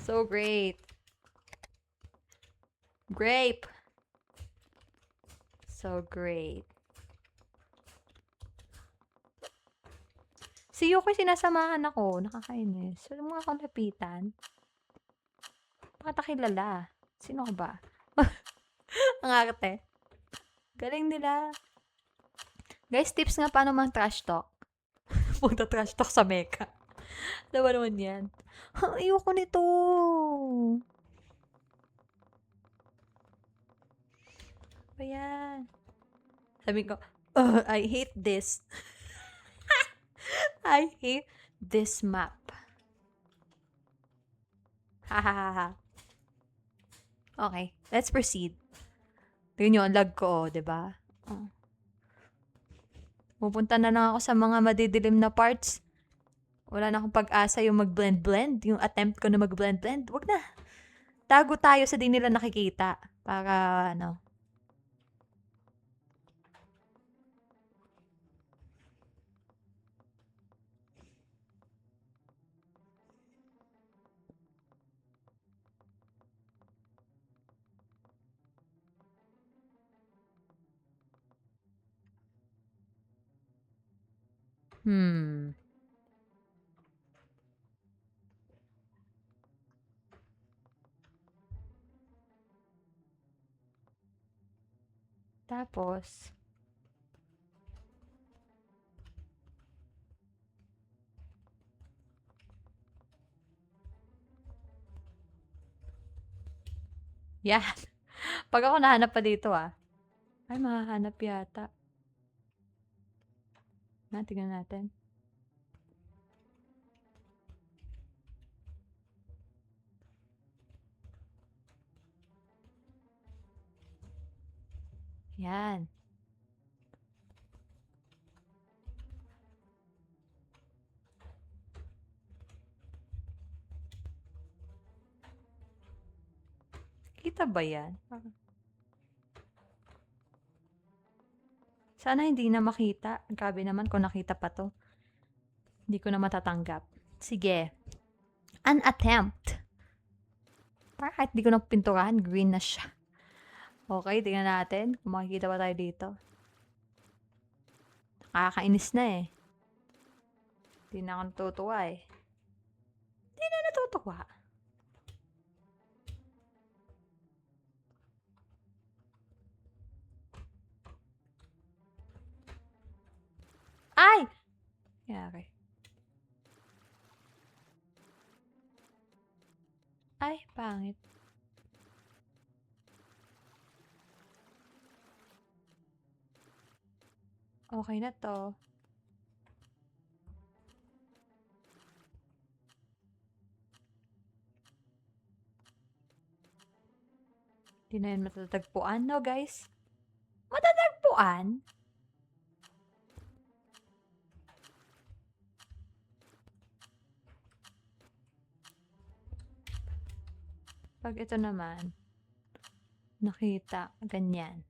So great. Grape. So great. Si Yuki sinasamahan ako. Nakakainis. Wala mo akong lapitan. Bakit kilala? Sino ka ba? Ang arte. Galing nila. Guys, tips nga paano mang trash talk. Punta trash talk sa Mecca. Diba naman yan? Ayoko nito. Ayan. Sabi ko, I hate this. I hate this map. Hahaha. Okay, let's proceed. Tingnan nyo, ang lag ko, diba? Oh. Pupunta na lang ako sa mga madidilim na parts. Wala na akong pag-asa yung mag-blend-blend. Yung attempt ko na mag-blend-blend. Wag na. Tago tayo sa di nila nakikita. Para, ano. Tapos, yan. Pag ako nahanap pa dito, ay, mahahanap yata. Tingnan natin. Yan. Kita ba yan? Sana hindi na makita. Grabe naman kung nakita pa to. Hindi ko na matatanggap. Sige. An attempt. Kahit di ko na pinturahan, green na siya. Okay, tingnan natin kung makikita pa tayo dito. Nakakainis na eh. Hindi na ako natutuwa eh. Hindi na natutuwa. Ay! Yari. Ay, pangit. Okay na to. Hindi na yun matatagpuan, no guys? Matatagpuan? Pag ito naman, nakita, ganyan.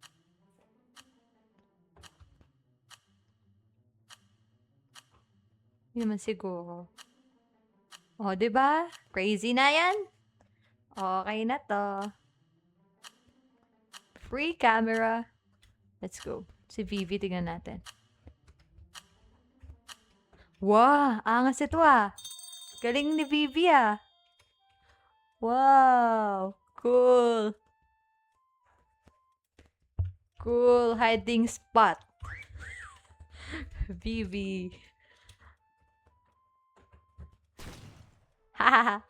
Hindi naman siguro. Oh, diba? Crazy na yan? Okay na to. Free camera. Let's go. Si Vivi, tingnan natin. Wow, angas ito Galing ni Vivi Wow, cool. Cool hiding spot. Vivi. Hahaha.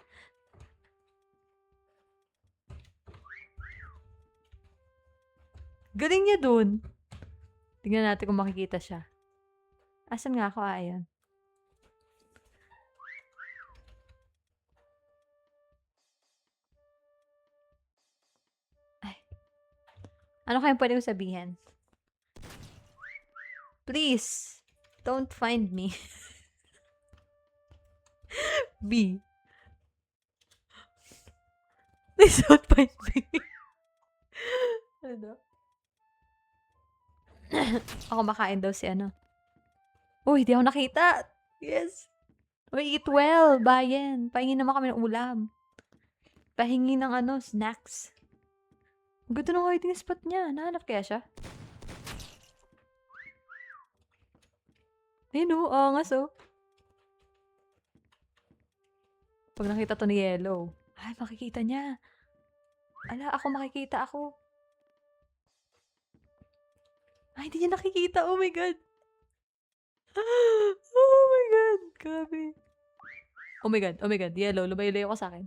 Galing niya dun. Tingnan natin kung makikita siya. Asan nga ako? Ayan. Ay. Ano kayang pwede kong sabihin? Please, don't find me. B. Please don't find me. Ano? Ako makain daw si ano. Uy, di ako nakita. Yes. Uy, eat well, bayan. Pahingi naman kami ng ulam. Pahingi ng ano, snacks. Ang ganda ng hiding spot niya. Nahanap kaya siya? Ayun o, angas o. Pag nakita to ni Yellow. Ay, makikita niya. Ala, ako makikita ako. Ay, hindi niya nakikita. Oh my God. Oh my God. Grabe. Oh my God. Oh my God. Yellow, lumayo-layo ka sa akin.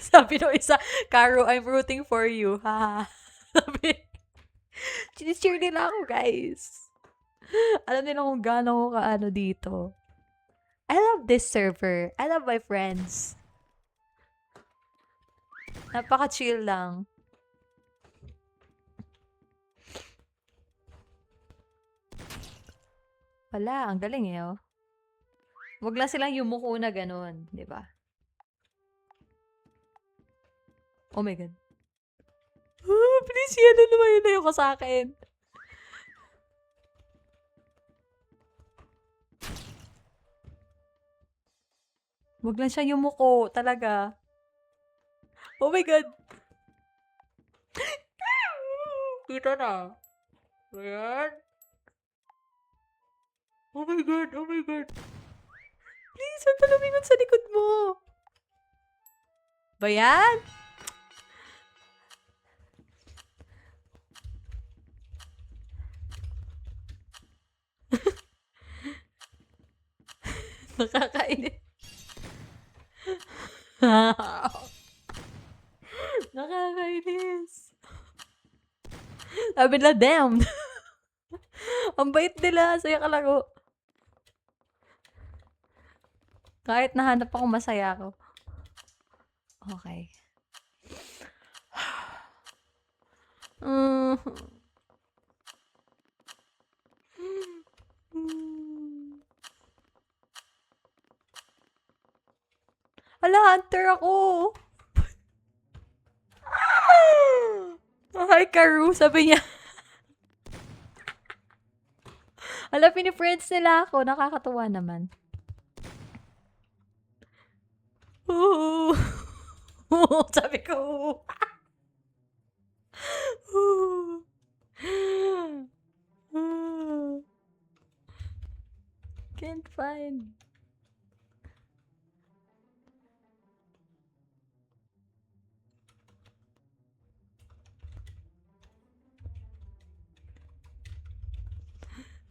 Sabi nung isa, Caro, I'm rooting for you. Ha. Sabi. Chinecheer nila ako, guys. Alam nila kung gaano ko kaano dito. I love this server. I love my friends. Napaka-chill lang. Wala, ang galing eh, oh. Wag lang silang yumuko na ganun, di ba? Oh my God. Oh, please, yan, lumayo-layo ka sa akin. Wag lang siya yumuko, talaga. Oh my God. Kita na. Ayan. Oh my God, oh my God. Please, huwag ka lumingon sa likod mo. Ba yan? Nakakainis. Nakakainis. Sabi nila, damn. Ang bait nila. Saya kalaro. Kahit nahanap ako, masaya ako. Okay. Ala, hunter ako. Hi, Karu. Sabi niya. Ala, pini-friends nila ako. Nakakatuwa naman. Sabi ko. Can't find.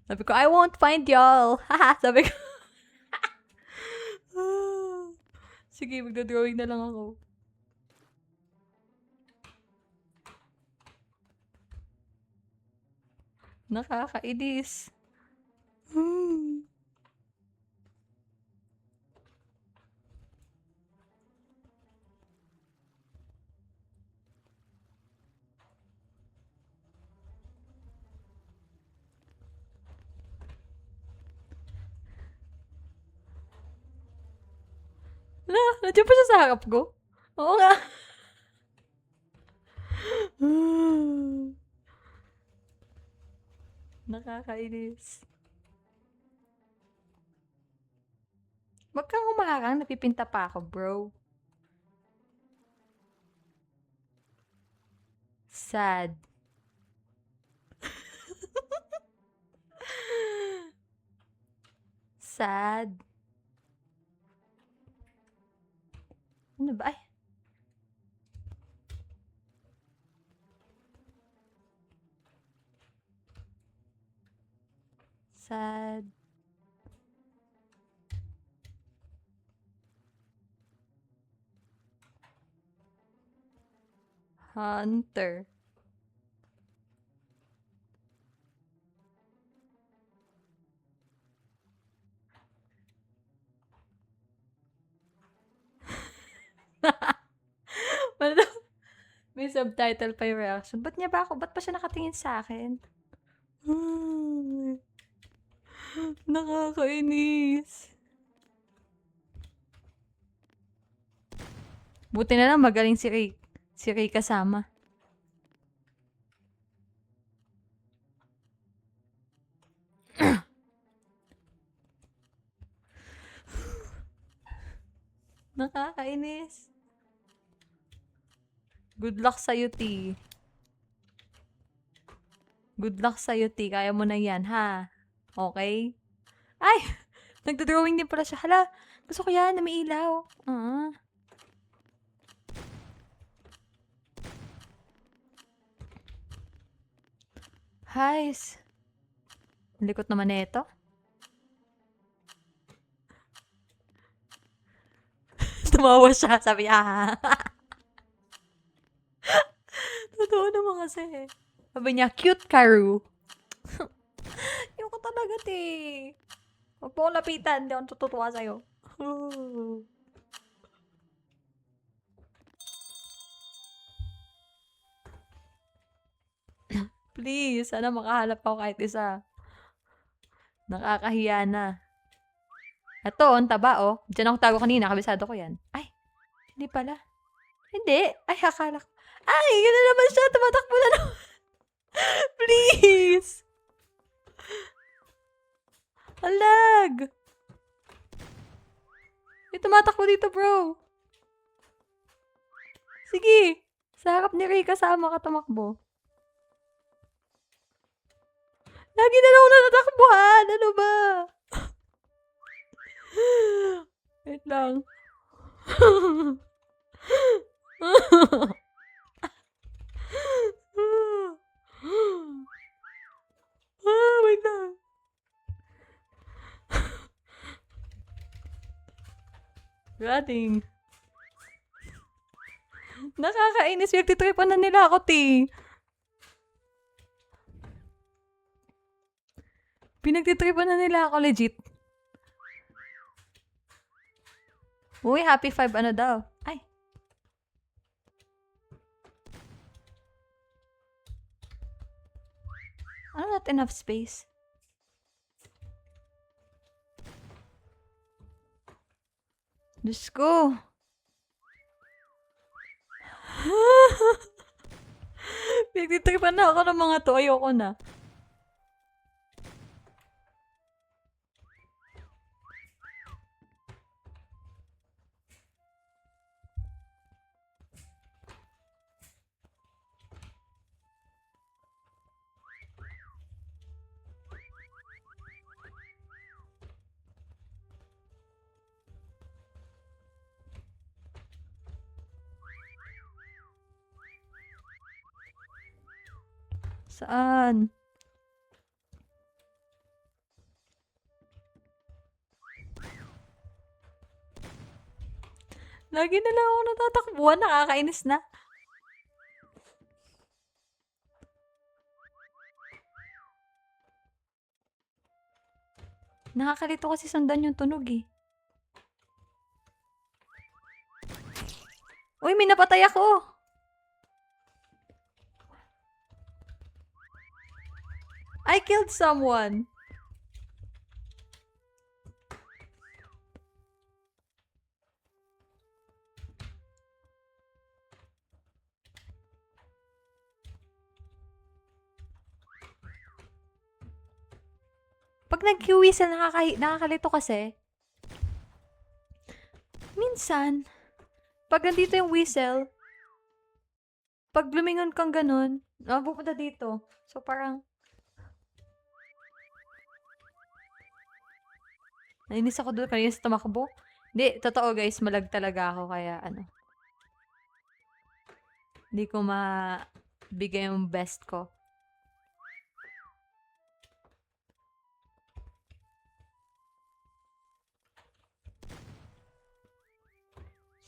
Sabi ko, I won't find y'all. Haha, sabi ko. Sige, magdodrawing na lang ako. Nakakainis. Nandiyan pa siya sa harap ko? Oo nga. Nakakainis. Wag kang umarang, napipinta pa ako, bro. Sad. Sad. Ano ba? Ay. Sad. Hunter. May subtitle pa yung reaction. Ba't niya ba ako? Ba't pa siya nakatingin sa akin? Nakakainis. Buti na lang magaling si Ray. Si Ray kasama. Nakakainis. Good luck sa'yo, T. Good luck sa'yo, T. Kaya mo na yan, ha? Okay? Ay! Nagdodrawing din pala siya. Hala, gusto ko yan na may ilaw. Hays. Ang likot naman na ito. Tumawa siya. Sabi niya, totoo naman kasi. Sabi niya, cute Karu. Yung ko talaga, te. Huwag po akong lapitan. Hindi ako tutuwa sa'yo. Please, sana makahanap ako kahit isa. Nakakahiya na. Ito, ang taba, oh. Diyan ako tago kanina. Kabisado ko yan. Ay, hindi pala. Hindi. Ay, akala ko. Ay, gano'n naman siya. Tumatakbo na naman. Please. Alag. May tumatakbo dito, bro. Sige. Sa harap ni Ray, kasama ka tumakbo. Lagi na lang ako natatakbuhan. Ano ba? Wait lang. Wait lang. Rating. Nakakainis. Pinagtitripan na nila ako, ti. Pinagtitripan na nila ako, legit. Uy, happy 5 ano daw. Ay. Ano, not enough space? Diyos ko. Pinagtitripan na ako ng mga to. Ayoko na. Saan? Lagi na lang ako natatakbuhan. Nakakainis na. Nakakalito kasi sundan yung tunog eh. Uy, may napatay ako. I killed someone. Pag nag-whistle, nakakalito kasi. Minsan, pag nandito yung whistle, pag lumingon kang ganun, pupunta dito. So, parang, nainis ako doon kanina sa tumakbo. Hindi, totoo guys, malag talaga ako. Kaya, hindi ko mabigay yung best ko.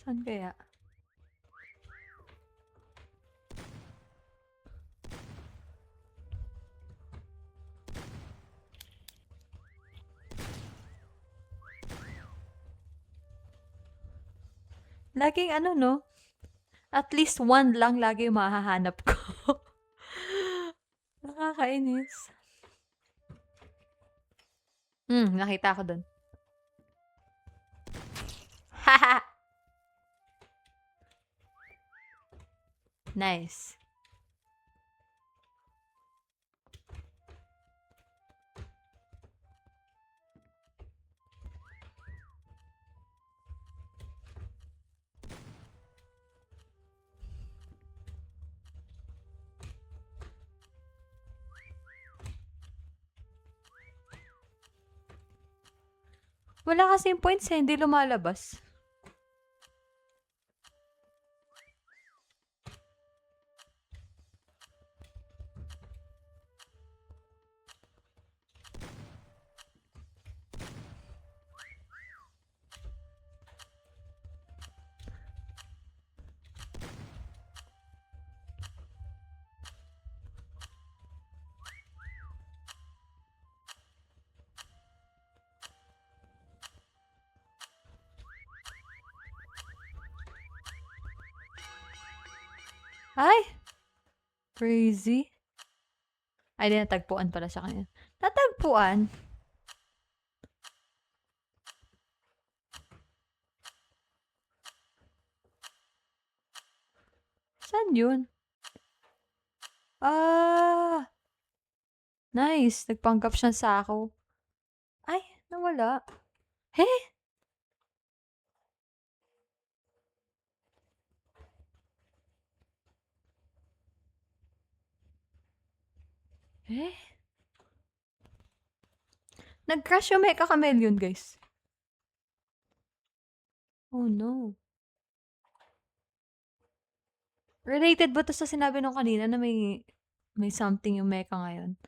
Saan kaya? Laging no? At least one lang lagi yung mahahanap ko. Nakakainis. Nakita ko dun. Haha! Nice. Wala kasing points eh, hindi lumalabas. Ay! Crazy. Ay, di natagpuan pala siya kanina. Natagpuan? Saan yun? Ah! Nice. Nagpanggap siya sa ako. Ay, nawala. Eh? Eh? Nag-crash yung Mecha Chameleon, guys. Oh no. Related ba to sa sinabi nung kanina na may something yung Mecha ngayon?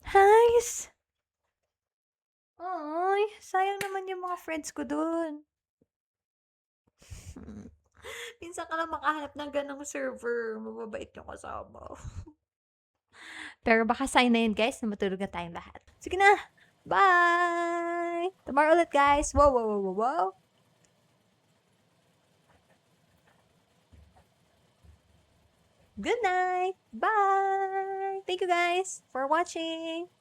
Nice! Ay, sayang naman yung mga friends ko dun. Minsan ka lang makahanap ng ganong server. Mababait yung kasama. Pero baka sign na yun, guys, na matulog na tayong lahat. Sige na! Bye! Tomorrow ulit, guys! Wow, wow, wow, wow, wow! Good night! Bye! Thank you, guys, for watching!